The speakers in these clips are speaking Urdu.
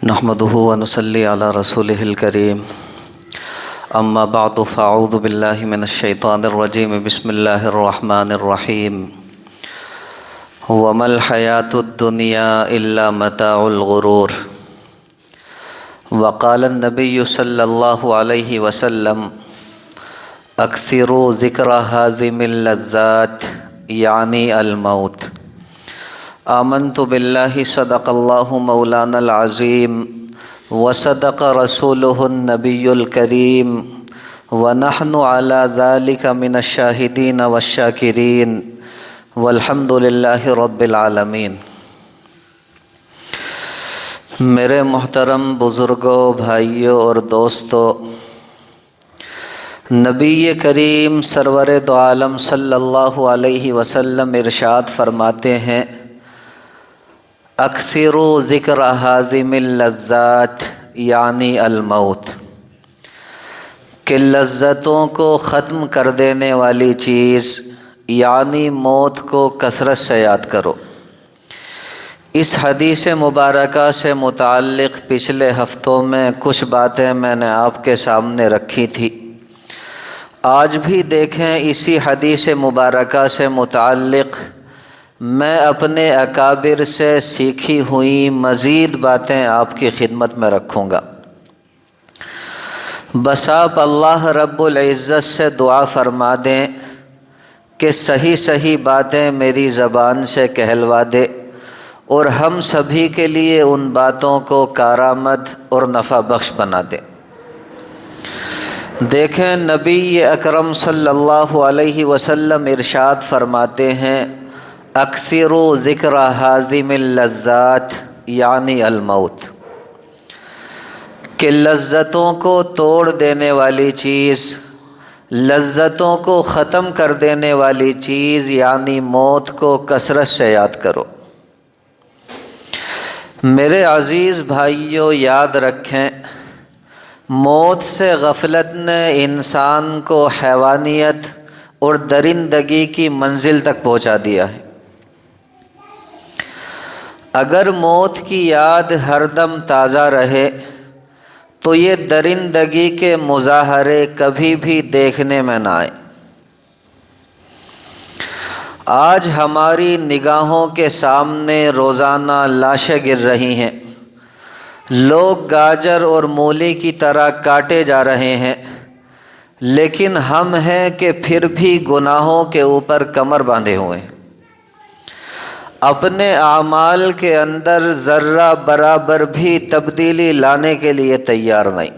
نحمده ونصلي على رسوله الكريم اما بعد فاعوذ بالله من الشيطان الرجيم بسم الله الرحمن الرحيم وما الحياة الدنيا إلا متاع الغرور وقال النبي صلى الله عليه وسلم اكثروا ذكر هازم اللذات يعني الموت آمنت بالله صدق الله مولانا العظيم وصدق رسوله النبي الكريم ونحن على ذلك من الشاهدين والشاكرين والحمد لله رب العالمين۔ میرے محترم بزرگوں، بھائیوں اور دوستوں، نبی کریم سرور دو عالم صلی اللہ علیہ وسلم ارشاد فرماتے ہیں، اکثروا ذکر ہازم اللذات یعنی الموت، کہ لذتوں کو ختم کر دینے والی چیز یعنی موت کو کثرت سے یاد کرو۔ اس حدیث مبارکہ سے متعلق پچھلے ہفتوں میں کچھ باتیں میں نے آپ کے سامنے رکھی تھی۔ آج بھی دیکھیں اسی حدیث مبارکہ سے متعلق میں اپنے اکابر سے سیکھی ہوئی مزید باتیں آپ کی خدمت میں رکھوں گا۔ بس آپ اللہ رب العزت سے دعا فرما دیں کہ صحیح صحیح باتیں میری زبان سے کہلوا دے اور ہم سبھی کے لیے ان باتوں کو کارآمد اور نفع بخش بنا دے۔ دیکھیں نبی اکرم صلی اللہ علیہ وسلم ارشاد فرماتے ہیں، اکثروا ذکر ہازم اللذات یعنی الموت، کہ لذتوں کو توڑ دینے والی چیز، لذتوں کو ختم کر دینے والی چیز یعنی موت کو کثرت سے یاد کرو۔ میرے عزیز بھائیوں، یاد رکھیں، موت سے غفلت نے انسان کو حیوانیت اور درندگی کی منزل تک پہنچا دیا ہے۔ اگر موت کی یاد ہر دم تازہ رہے تو یہ درندگی کے مظاہرے کبھی بھی دیکھنے میں نہ آئے۔ آج ہماری نگاہوں کے سامنے روزانہ لاشیں گر رہی ہیں، لوگ گاجر اور مولی کی طرح کاٹے جا رہے ہیں، لیکن ہم ہیں کہ پھر بھی گناہوں کے اوپر کمر باندھے ہوئے ہیں، اپنے اعمال کے اندر ذرہ برابر بھی تبدیلی لانے کے لیے تیار نہیں۔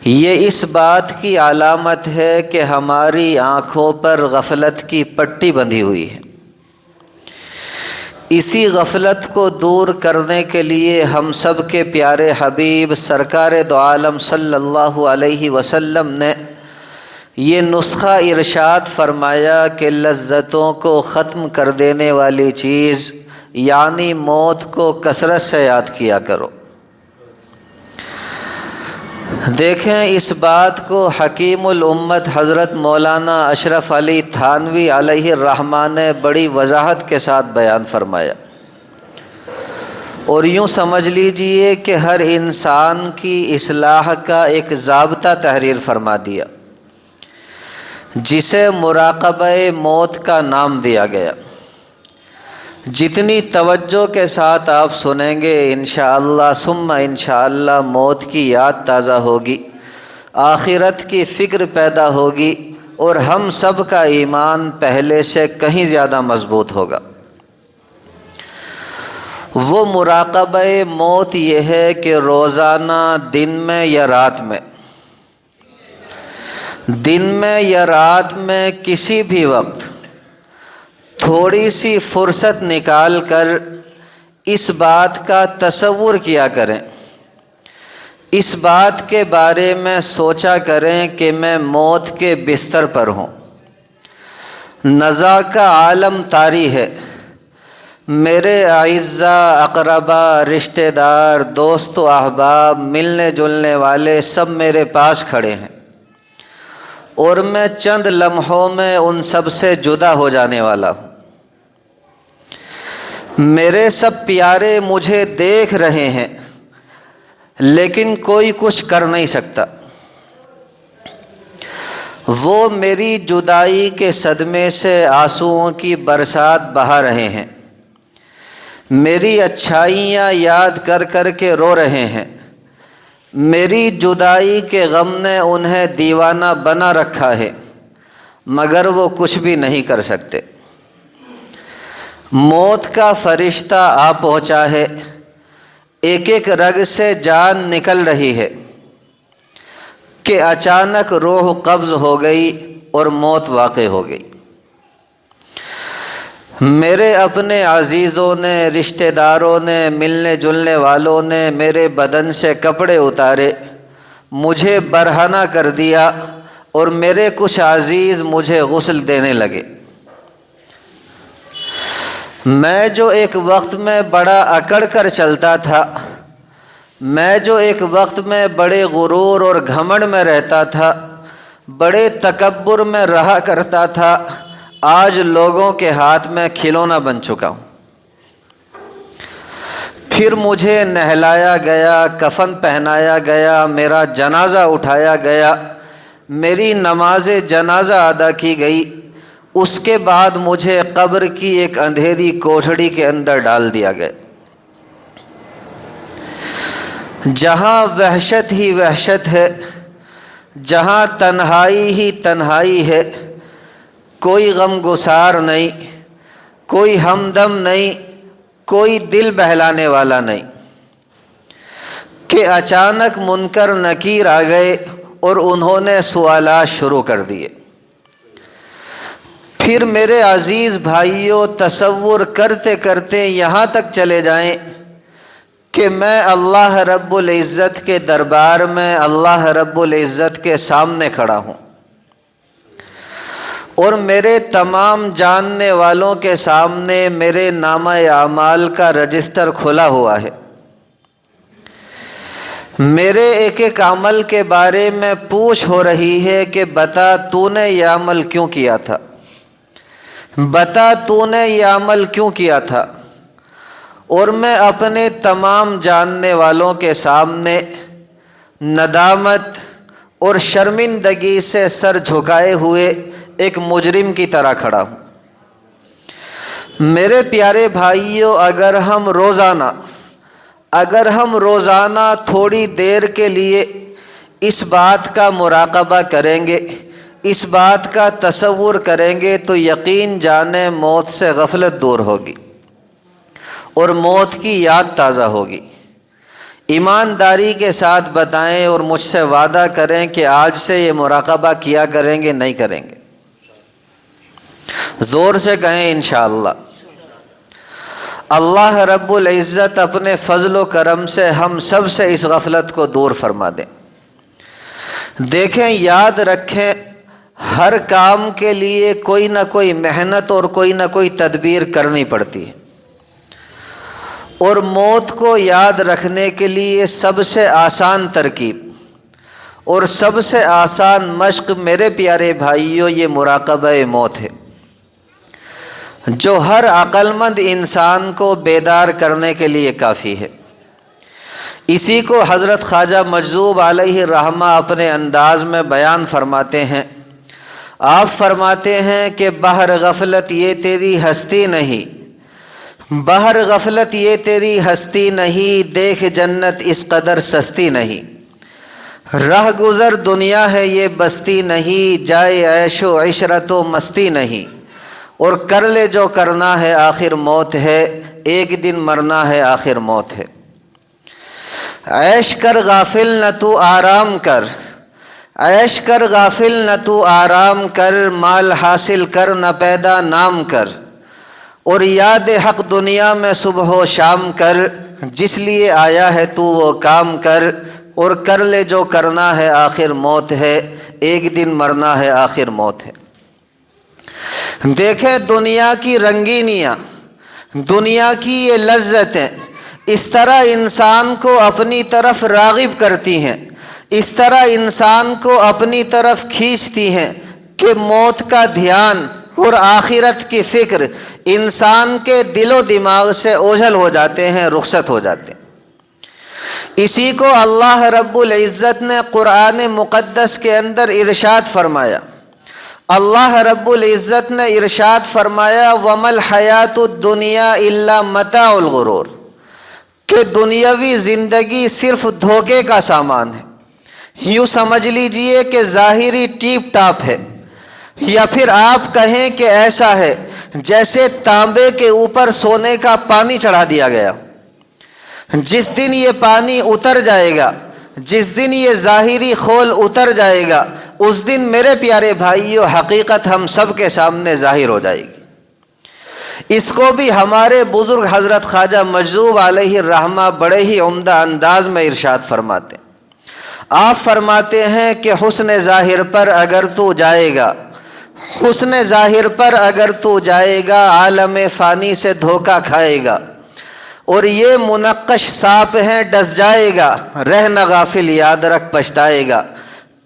یہ اس بات کی علامت ہے کہ ہماری آنکھوں پر غفلت کی پٹی بندھی ہوئی ہے۔ اسی غفلت کو دور کرنے کے لیے ہم سب کے پیارے حبیب سرکار دو عالم صلی اللہ علیہ وسلم نے یہ نسخہ ارشاد فرمایا کہ لذتوں کو ختم کر دینے والی چیز یعنی موت کو کثرت سے یاد کیا کرو۔ دیکھیں اس بات کو حکیم الامت حضرت مولانا اشرف علی تھانوی علیہ الرحمہ نے بڑی وضاحت کے ساتھ بیان فرمایا، اور یوں سمجھ لیجئے کہ ہر انسان کی اصلاح کا ایک ضابطہ تحریر فرما دیا، جسے مراقبہ موت کا نام دیا گیا۔ جتنی توجہ کے ساتھ آپ سنیں گے انشاءاللہ ثم انشاءاللہ موت کی یاد تازہ ہوگی، آخرت کی فکر پیدا ہوگی، اور ہم سب کا ایمان پہلے سے کہیں زیادہ مضبوط ہوگا۔ وہ مراقبہ موت یہ ہے کہ روزانہ دن میں یا رات میں، یا رات میں کسی بھی وقت تھوڑی سی فرصت نکال کر اس بات کا تصور کیا کریں، اس بات کے بارے میں سوچا کریں کہ میں موت کے بستر پر ہوں، نزا کا عالم طاری ہے، میرے اعزاء، اقربا، رشتہ دار، دوست و احباب، ملنے جلنے والے سب میرے پاس کھڑے ہیں، اور میں چند لمحوں میں ان سب سے جدا ہو جانے والا ہوں۔ میرے سب پیارے مجھے دیکھ رہے ہیں لیکن کوئی کچھ کر نہیں سکتا۔ وہ میری جدائی کے صدمے سے آنسوؤں کی برسات بہا رہے ہیں، میری اچھائیاں یاد کر کر کے رو رہے ہیں، میری جدائی کے غم نے انہیں دیوانہ بنا رکھا ہے، مگر وہ کچھ بھی نہیں کر سکتے۔ موت کا فرشتہ آ پہنچا ہے، ایک ایک رگ سے جان نکل رہی ہے کہ اچانک روح قبض ہو گئی اور موت واقع ہو گئی۔ میرے اپنے عزیزوں نے، رشتہ داروں نے، ملنے جلنے والوں نے میرے بدن سے کپڑے اتارے، مجھے برہنہ کر دیا، اور میرے کچھ عزیز مجھے غسل دینے لگے۔ میں جو ایک وقت میں بڑا اکڑ کر چلتا تھا، میں جو ایک وقت میں بڑے غرور اور گھمنڈ میں رہتا تھا، بڑے تکبر میں رہا کرتا تھا، آج لوگوں کے ہاتھ میں کھلونا بن چکا ہوں۔ پھر مجھے نہلایا گیا، کفن پہنایا گیا، میرا جنازہ اٹھایا گیا، میری نماز جنازہ ادا کی گئی، اس کے بعد مجھے قبر کی ایک اندھیری کوٹھڑی کے اندر ڈال دیا گیا، جہاں وحشت ہی وحشت ہے، جہاں تنہائی ہی تنہائی ہے، کوئی غم گسار نہیں، کوئی ہمدم نہیں، کوئی دل بہلانے والا نہیں، کہ اچانک منکر نکیر آ گئے اور انہوں نے سوالات شروع کر دیے۔ پھر میرے عزیز بھائیوں، تصور کرتے کرتے یہاں تک چلے جائیں کہ میں اللہ رب العزت کے دربار میں، اللہ رب العزت کے سامنے کھڑا ہوں، اور میرے تمام جاننے والوں کے سامنے میرے نامہ اعمال کا رجسٹر کھلا ہوا ہے۔ میرے ایک ایک عمل کے بارے میں پوچھ ہو رہی ہے کہ بتا تو نے یہ عمل کیوں کیا تھا، بتا تو نے یہ عمل کیوں کیا تھا، اور میں اپنے تمام جاننے والوں کے سامنے ندامت اور شرمندگی سے سر جھکائے ہوئے ایک مجرم کی طرح کھڑا ہوں۔ میرے پیارے بھائیوں، اگر ہم روزانہ تھوڑی دیر کے لیے اس بات کا مراقبہ کریں گے، اس بات کا تصور کریں گے، تو یقین جانیں موت سے غفلت دور ہوگی اور موت کی یاد تازہ ہوگی۔ ایمانداری کے ساتھ بتائیں اور مجھ سے وعدہ کریں کہ آج سے یہ مراقبہ کیا کریں گے، نہیں کریں گے؟ زور سے کہیں انشاءاللہ۔ اللہ رب العزت اپنے فضل و کرم سے ہم سب سے اس غفلت کو دور فرما دیں۔ دیکھیں، یاد رکھیں، ہر کام کے لیے کوئی نہ کوئی محنت اور کوئی نہ کوئی تدبیر کرنی پڑتی ہے، اور موت کو یاد رکھنے کے لیے سب سے آسان ترکیب اور سب سے آسان مشق میرے پیارے بھائیوں یہ مراقبہ موت ہے، جو ہر عقل مند انسان کو بیدار کرنے کے لیے کافی ہے۔ اسی کو حضرت خواجہ مجذوب علیہ الرحمہ اپنے انداز میں بیان فرماتے ہیں۔ آپ فرماتے ہیں کہ بہر غفلت یہ تیری ہستی نہیں، بہر غفلت یہ تیری ہستی نہیں، دیکھ جنت اس قدر سستی نہیں، رہ گزر دنیا ہے یہ بستی نہیں، جائے عیش و عشرت و مستی نہیں، اور کر لے جو کرنا ہے آخر موت ہے، ایک دن مرنا ہے آخر موت ہے۔ عیش کر غافل نہ تو آرام کر، عیش کر غافل نہ تو آرام کر، مال حاصل کر نہ پیدا نام کر، اور یاد حق دنیا میں صبح و شام کر، جس لیے آیا ہے تو وہ کام کر، اور کر لے جو کرنا ہے آخر موت ہے، ایک دن مرنا ہے آخر موت ہے۔ دیکھیں، دنیا کی رنگینیاں، دنیا کی یہ لذتیں اس طرح انسان کو اپنی طرف راغب کرتی ہیں، اس طرح انسان کو اپنی طرف کھینچتی ہیں کہ موت کا دھیان اور آخرت کی فکر انسان کے دل و دماغ سے اوجھل ہو جاتے ہیں، رخصت ہو جاتے ہیں۔ اسی کو اللہ رب العزت نے قرآن مقدس کے اندر ارشاد فرمایا۔ اللہ رب العزت نے ارشاد فرمایا وَمَا الْحَيَاةُ الدُّنْيَا إِلَّا مَتَاعُ الْغُرُورِ، کہ دنیاوی زندگی صرف دھوکے کا سامان ہے۔ یوں سمجھ لیجئے کہ ظاہری ٹیپ ٹاپ ہے، یا پھر آپ کہیں کہ ایسا ہے جیسے تانبے کے اوپر سونے کا پانی چڑھا دیا گیا۔ جس دن یہ پانی اتر جائے گا، جس دن یہ ظاہری خول اتر جائے گا، اس دن میرے پیارے بھائیو حقیقت ہم سب کے سامنے ظاہر ہو جائے گی۔ اس کو بھی ہمارے بزرگ حضرت خواجہ مجذوب علیہ الرحمہ بڑے ہی عمدہ انداز میں ارشاد فرماتے ہیں۔ آپ فرماتے ہیں کہ حسن ظاہر پر اگر تو جائے گا، حسن ظاہر پر اگر تو جائے گا، عالم فانی سے دھوکہ کھائے گا، اور یہ منقش سانپ ہے ڈس جائے گا، رہنا غافل یاد رکھ پچھتائے گا،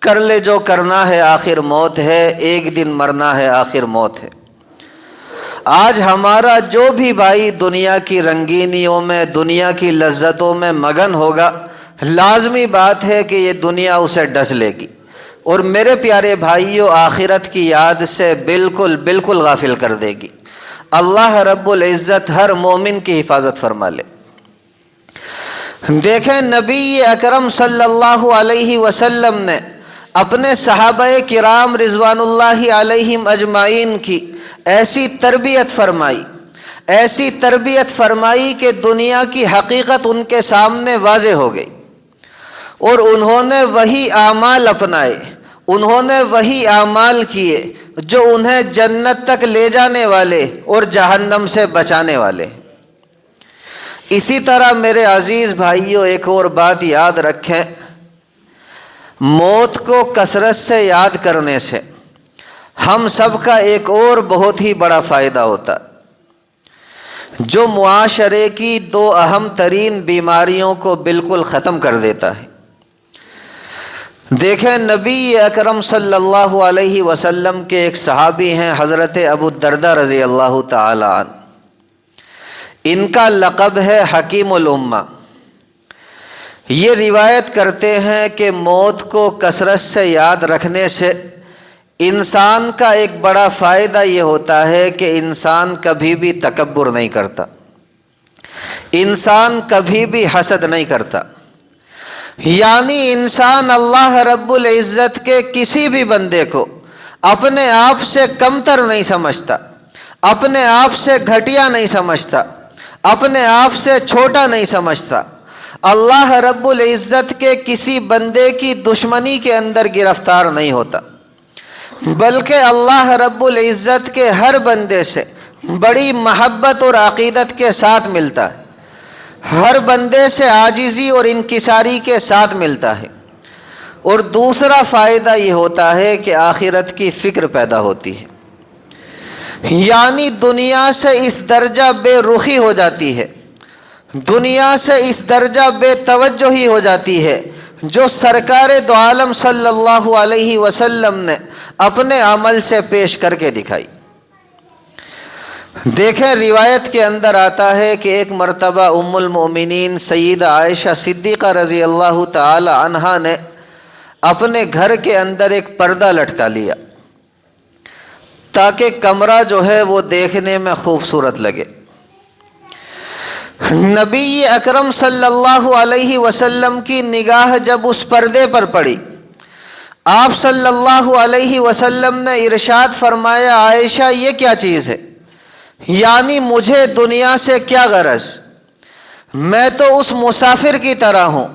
کر لے جو کرنا ہے آخر موت ہے، ایک دن مرنا ہے آخر موت ہے۔ آج ہمارا جو بھی بھائی دنیا کی رنگینیوں میں، دنیا کی لذتوں میں مگن ہوگا، لازمی بات ہے کہ یہ دنیا اسے ڈس لے گی، اور میرے پیارے بھائیوں آخرت کی یاد سے بالکل غافل کر دے گی۔ اللہ رب العزت ہر مومن کی حفاظت فرما لے۔ دیکھیں نبی اکرم صلی اللہ علیہ وسلم نے اپنے صحابہ کرام رضوان اللہ علیہم اجمعین کی ایسی تربیت فرمائی کہ دنیا کی حقیقت ان کے سامنے واضح ہو گئی، اور انہوں نے وہی اعمال اپنائے، انہوں نے وہی اعمال کیے جو انہیں جنت تک لے جانے والے اور جہنم سے بچانے والے۔ اسی طرح میرے عزیز بھائیوں ایک اور بات یاد رکھیں، موت کو کثرت سے یاد کرنے سے ہم سب کا ایک اور بہت ہی بڑا فائدہ ہوتا ہے، جو معاشرے کی دو اہم ترین بیماریوں کو بالکل ختم کر دیتا ہے۔ دیکھیں نبی اکرم صلی اللہ علیہ وسلم کے ایک صحابی ہیں حضرت ابو الدرداء رضی اللہ تعالی عنہ، ان کا لقب ہے حکیم الامہ۔ یہ روایت کرتے ہیں کہ موت کو کثرت سے یاد رکھنے سے انسان کا ایک بڑا فائدہ یہ ہوتا ہے کہ انسان کبھی بھی تکبر نہیں کرتا، انسان کبھی بھی حسد نہیں کرتا، یعنی انسان اللہ رب العزت کے کسی بھی بندے کو اپنے آپ سے کمتر نہیں سمجھتا، اپنے آپ سے گھٹیا نہیں سمجھتا، اپنے آپ سے چھوٹا نہیں سمجھتا، اللہ رب العزت کے کسی بندے کی دشمنی کے اندر گرفتار نہیں ہوتا، بلکہ اللہ رب العزت کے ہر بندے سے بڑی محبت اور عقیدت کے ساتھ ملتا ہے، ہر بندے سے عاجزی اور انکساری کے ساتھ ملتا ہے۔ اور دوسرا فائدہ یہ ہوتا ہے کہ آخرت کی فکر پیدا ہوتی ہے، یعنی دنیا سے اس درجہ بے رخی ہو جاتی ہے، دنیا سے اس درجہ بے توجہی ہو جاتی ہے جو سرکار دو عالم صلی اللہ علیہ وسلم نے اپنے عمل سے پیش کر کے دکھائی۔ دیکھیں روایت کے اندر آتا ہے کہ ایک مرتبہ ام المؤمنین سیدہ عائشہ صدیقہ رضی اللہ تعالی عنہا نے اپنے گھر کے اندر ایک پردہ لٹکا لیا تاکہ کمرہ جو ہے وہ دیکھنے میں خوبصورت لگے۔ نبی اکرم صلی اللہ علیہ وسلم کی نگاہ جب اس پردے پر پڑی، آپ صلی اللہ علیہ وسلم نے ارشاد فرمایا عائشہ یہ کیا چیز ہے، یعنی مجھے دنیا سے کیا غرض، میں تو اس مسافر کی طرح ہوں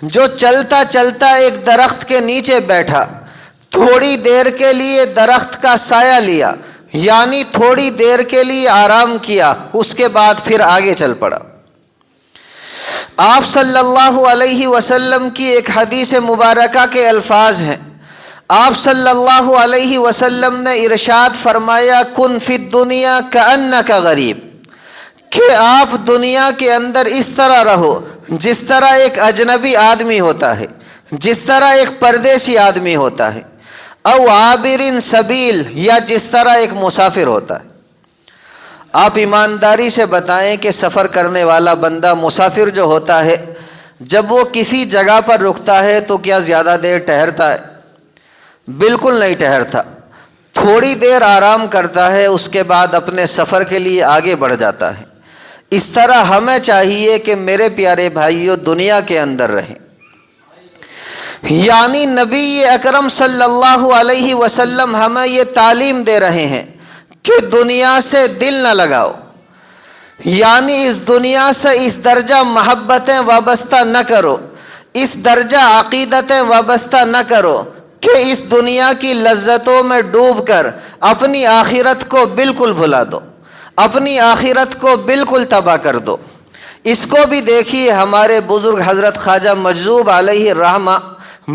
جو چلتا چلتا ایک درخت کے نیچے بیٹھا، تھوڑی دیر کے لیے درخت کا سایہ لیا، یعنی تھوڑی دیر کے لیے آرام کیا، اس کے بعد پھر آگے چل پڑا۔ آپ صلی اللہ علیہ وسلم کی ایک حدیث مبارکہ کے الفاظ ہیں، آپ صلی اللہ علیہ وسلم نے ارشاد فرمایا کن فی الدنیا کأنک غریب، کہ آپ دنیا کے اندر اس طرح رہو جس طرح ایک اجنبی آدمی ہوتا ہے، جس طرح ایک پردیسی آدمی ہوتا ہے، او عابر سبیل، یا جس طرح ایک مسافر ہوتا ہے۔ آپ ایمانداری سے بتائیں کہ سفر کرنے والا بندہ مسافر جو ہوتا ہے جب وہ کسی جگہ پر رکتا ہے تو کیا زیادہ دیر ٹھہرتا ہے؟ بالکل نہیں ٹھہرتا، تھوڑی دیر آرام کرتا ہے، اس کے بعد اپنے سفر کے لیے آگے بڑھ جاتا ہے۔ اس طرح ہمیں چاہیے کہ میرے پیارے بھائیوں دنیا کے اندر رہیں، یعنی نبی اکرم صلی اللہ علیہ وسلم ہمیں یہ تعلیم دے رہے ہیں کہ دنیا سے دل نہ لگاؤ، یعنی اس دنیا سے اس درجہ محبتیں وابستہ نہ کرو، اس درجہ عقیدتیں وابستہ نہ کرو کہ اس دنیا کی لذتوں میں ڈوب کر اپنی آخرت کو بالکل بھلا دو، اپنی آخرت کو بالکل تباہ کر دو۔ اس کو بھی دیکھیے، ہمارے بزرگ حضرت خواجہ مجذوب علیہ الرحمہ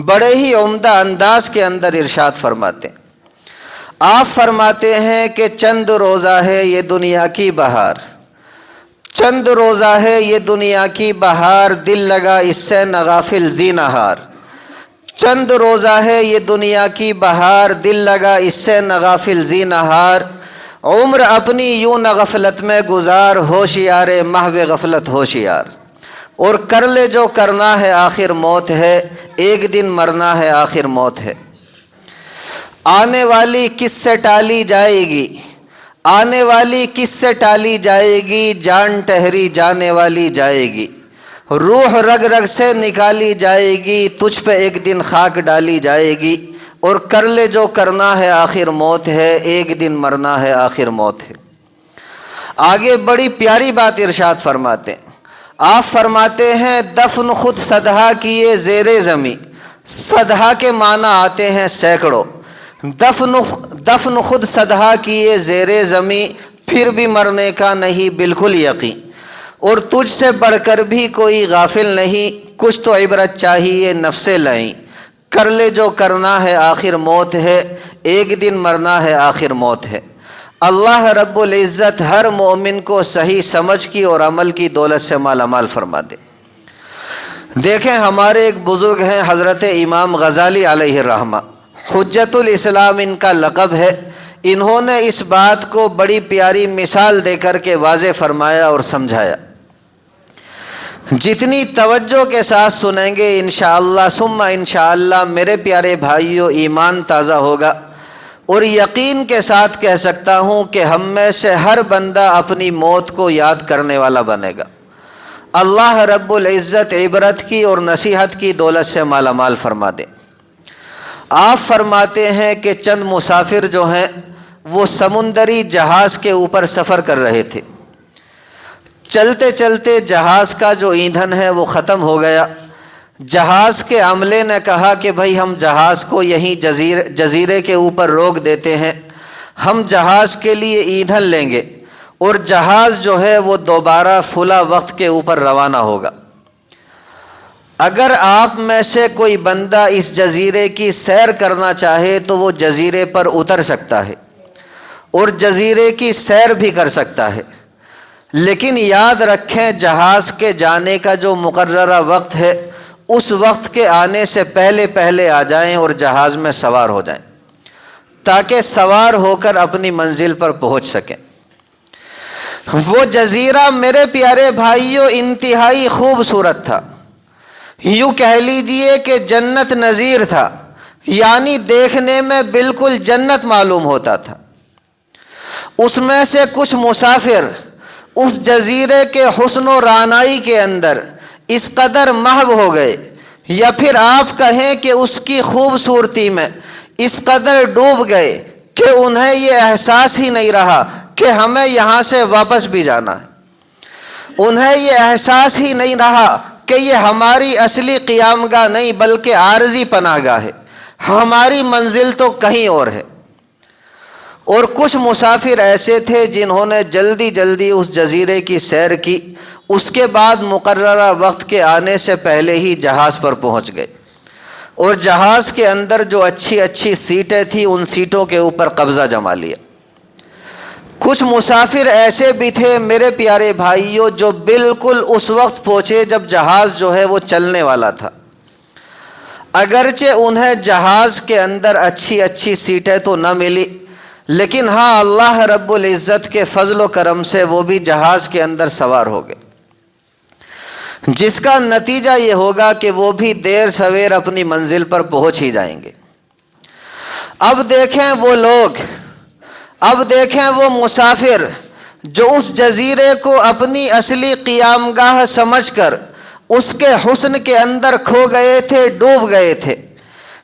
بڑے ہی عمدہ انداز کے اندر ارشاد فرماتے ہیں۔ آپ فرماتے ہیں کہ چند روزہ ہے یہ دنیا کی بہار، چند روزہ ہے یہ دنیا کی بہار، دل لگا اس سے نہ غافل زی نہار۔ چند روزہ ہے یہ دنیا کی بہار، دل لگا اس سے نہ غافل زی نہار۔ عمر اپنی یوں نہ غفلت میں گزار، ہوشیار محو غفلت ہوشیار۔ اور کر لے جو کرنا ہے آخر موت ہے، ایک دن مرنا ہے آخر موت ہے۔ آنے والی کس سے ٹالی جائے گی، آنے والی کس سے ٹالی جائے گی، جان ٹھہری جانے والی جائے گی۔ روح رگ رگ سے نکالی جائے گی، تجھ پہ ایک دن خاک ڈالی جائے گی۔ اور کر لے جو کرنا ہے آخر موت ہے، ایک دن مرنا ہے آخر موت ہے۔ آگے بڑی پیاری بات ارشاد فرماتے ہیں، آپ فرماتے ہیں دفن خود صدہا کیے زیر زمیں، صدہا کے معنی آتے ہیں سینکڑوں، دفن خود صدہا کیے زیر زمیں، پھر بھی مرنے کا نہیں بالکل یقین۔ اور تجھ سے بڑھ کر بھی کوئی غافل نہیں، کچھ تو عبرت چاہیے نفس لائیں۔ کر لے جو کرنا ہے آخر موت ہے، ایک دن مرنا ہے آخر موت ہے۔ اللہ رب العزت ہر مومن کو صحیح سمجھ کی اور عمل کی دولت سے مالا مال فرما دے۔ دیکھیں ہمارے ایک بزرگ ہیں حضرت امام غزالی علیہ الرحمہ، حجت الاسلام ان کا لقب ہے۔ انہوں نے اس بات کو بڑی پیاری مثال دے کر کے واضح فرمایا اور سمجھایا۔ جتنی توجہ کے ساتھ سنیں گے انشاءاللہ ثم انشاءاللہ میرے پیارے بھائیوں ایمان تازہ ہوگا، اور یقین کے ساتھ کہہ سکتا ہوں کہ ہم میں سے ہر بندہ اپنی موت کو یاد کرنے والا بنے گا۔ اللہ رب العزت عبرت کی اور نصیحت کی دولت سے مالا مال فرما دے۔ آپ فرماتے ہیں کہ چند مسافر جو ہیں وہ سمندری جہاز کے اوپر سفر کر رہے تھے، چلتے چلتے جہاز کا جو ایندھن ہے وہ ختم ہو گیا۔ جہاز کے عملے نے کہا کہ بھائی ہم جہاز کو یہیں جزیرے کے اوپر روک دیتے ہیں، ہم جہاز کے لیے ایندھن لیں گے اور جہاز جو ہے وہ دوبارہ فلاں وقت کے اوپر روانہ ہوگا۔ اگر آپ میں سے کوئی بندہ اس جزیرے کی سیر کرنا چاہے تو وہ جزیرے پر اتر سکتا ہے اور جزیرے کی سیر بھی کر سکتا ہے، لیکن یاد رکھیں جہاز کے جانے کا جو مقررہ وقت ہے اس وقت کے آنے سے پہلے آ جائیں اور جہاز میں سوار ہو جائیں تاکہ سوار ہو کر اپنی منزل پر پہنچ سکیں۔ وہ جزیرہ میرے پیارے بھائیوں انتہائی خوبصورت تھا، یوں کہہ لیجئے کہ جنت نظیر تھا، یعنی دیکھنے میں بالکل جنت معلوم ہوتا تھا۔ اس میں سے کچھ مسافر اس جزیرے کے حسن و رعنائی کے اندر اس قدر محو ہو گئے، یا پھر آپ کہیں کہ اس کی خوبصورتی میں اس قدر ڈوب گئے کہ انہیں یہ احساس ہی نہیں رہا کہ ہمیں یہاں سے واپس بھی جانا ہے، انہیں یہ احساس ہی نہیں رہا کہ یہ ہماری اصلی قیام گاہ نہیں بلکہ عارضی پناہ گاہ ہے، ہماری منزل تو کہیں اور ہے۔ اور کچھ مسافر ایسے تھے جنہوں نے جلدی جلدی اس جزیرے کی سیر کی، اس کے بعد مقررہ وقت کے آنے سے پہلے ہی جہاز پر پہنچ گئے اور جہاز کے اندر جو اچھی اچھی سیٹیں تھیں ان سیٹوں کے اوپر قبضہ جما لیا۔ کچھ مسافر ایسے بھی تھے میرے پیارے بھائیوں جو بالکل اس وقت پہنچے جب جہاز جو ہے وہ چلنے والا تھا، اگرچہ انہیں جہاز کے اندر اچھی اچھی سیٹیں تو نہ ملی، لیکن ہاں اللہ رب العزت کے فضل و کرم سے وہ بھی جہاز کے اندر سوار ہو گئے، جس کا نتیجہ یہ ہوگا کہ وہ بھی دیر سویر اپنی منزل پر پہنچ ہی جائیں گے۔ اب دیکھیں وہ لوگ، اب دیکھیں وہ مسافر جو اس جزیرے کو اپنی اصلی قیام گاہ سمجھ کر اس کے حسن کے اندر کھو گئے تھے، ڈوب گئے تھے۔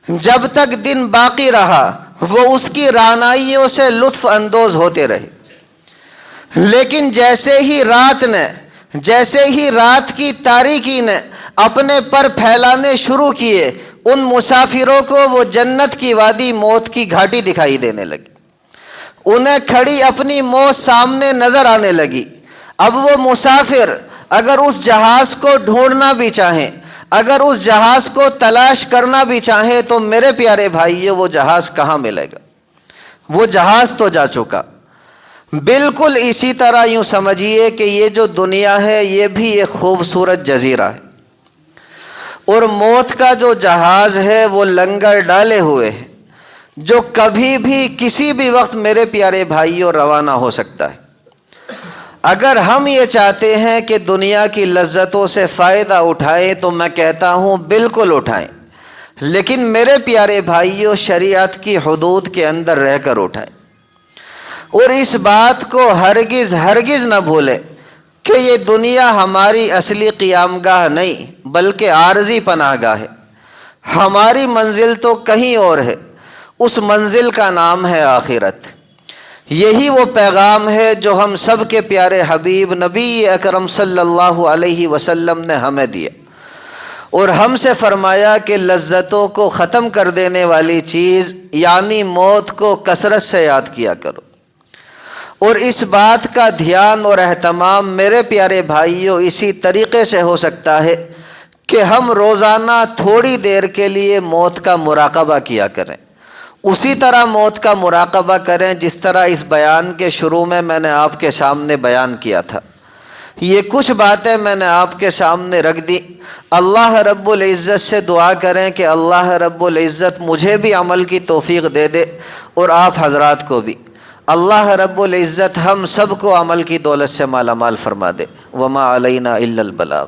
جب تک دن باقی رہا وہ اس کی رعنائیوں سے لطف اندوز ہوتے رہے، لیکن جیسے ہی رات کی تاریکی نے اپنے پر پھیلانے شروع کیے، ان مسافروں کو وہ جنت کی وادی موت کی گھاٹی دکھائی دینے لگی، انہیں کھڑی اپنی موت سامنے نظر آنے لگی۔ اب وہ مسافر اگر اس جہاز کو ڈھونڈنا بھی چاہیں، اگر اس جہاز کو تلاش کرنا بھی چاہیں، تو میرے پیارے بھائیو وہ جہاز کہاں ملے گا؟ وہ جہاز تو جا چکا۔ بالکل اسی طرح یوں سمجھیے کہ یہ جو دنیا ہے یہ بھی ایک خوبصورت جزیرہ ہے، اور موت کا جو جہاز ہے وہ لنگر ڈالے ہوئے ہے، جو کبھی بھی کسی بھی وقت میرے پیارے بھائیوں روانہ ہو سکتا ہے۔ اگر ہم یہ چاہتے ہیں کہ دنیا کی لذتوں سے فائدہ اٹھائیں تو میں کہتا ہوں بالکل اٹھائیں، لیکن میرے پیارے بھائیوں شریعت کی حدود کے اندر رہ کر اٹھائیں، اور اس بات کو ہرگز نہ بھولیں کہ یہ دنیا ہماری اصلی قیام گاہ نہیں بلکہ عارضی پناہ گاہ ہے۔ ہماری منزل تو کہیں اور ہے، اس منزل کا نام ہے آخرت۔ یہی وہ پیغام ہے جو ہم سب کے پیارے حبیب نبی اکرم صلی اللہ علیہ وسلم نے ہمیں دیا، اور ہم سے فرمایا کہ لذتوں کو ختم کر دینے والی چیز یعنی موت کو کثرت سے یاد کیا کرو۔ اور اس بات کا دھیان اور اہتمام میرے پیارے بھائیوں اسی طریقے سے ہو سکتا ہے کہ ہم روزانہ تھوڑی دیر کے لیے موت کا مراقبہ کیا کریں، اسی طرح موت کا مراقبہ کریں جس طرح اس بیان کے شروع میں نے آپ کے سامنے بیان کیا تھا۔ یہ کچھ باتیں میں نے آپ کے سامنے رکھ دی۔ اللہ رب العزت سے دعا کریں کہ اللہ رب العزت مجھے بھی عمل کی توفیق دے دے اور آپ حضرات کو بھی۔ اللہ رب العزت ہم سب کو عمل کی دولت سے مالا مال فرما دے۔ وما علینا الا البلاغ۔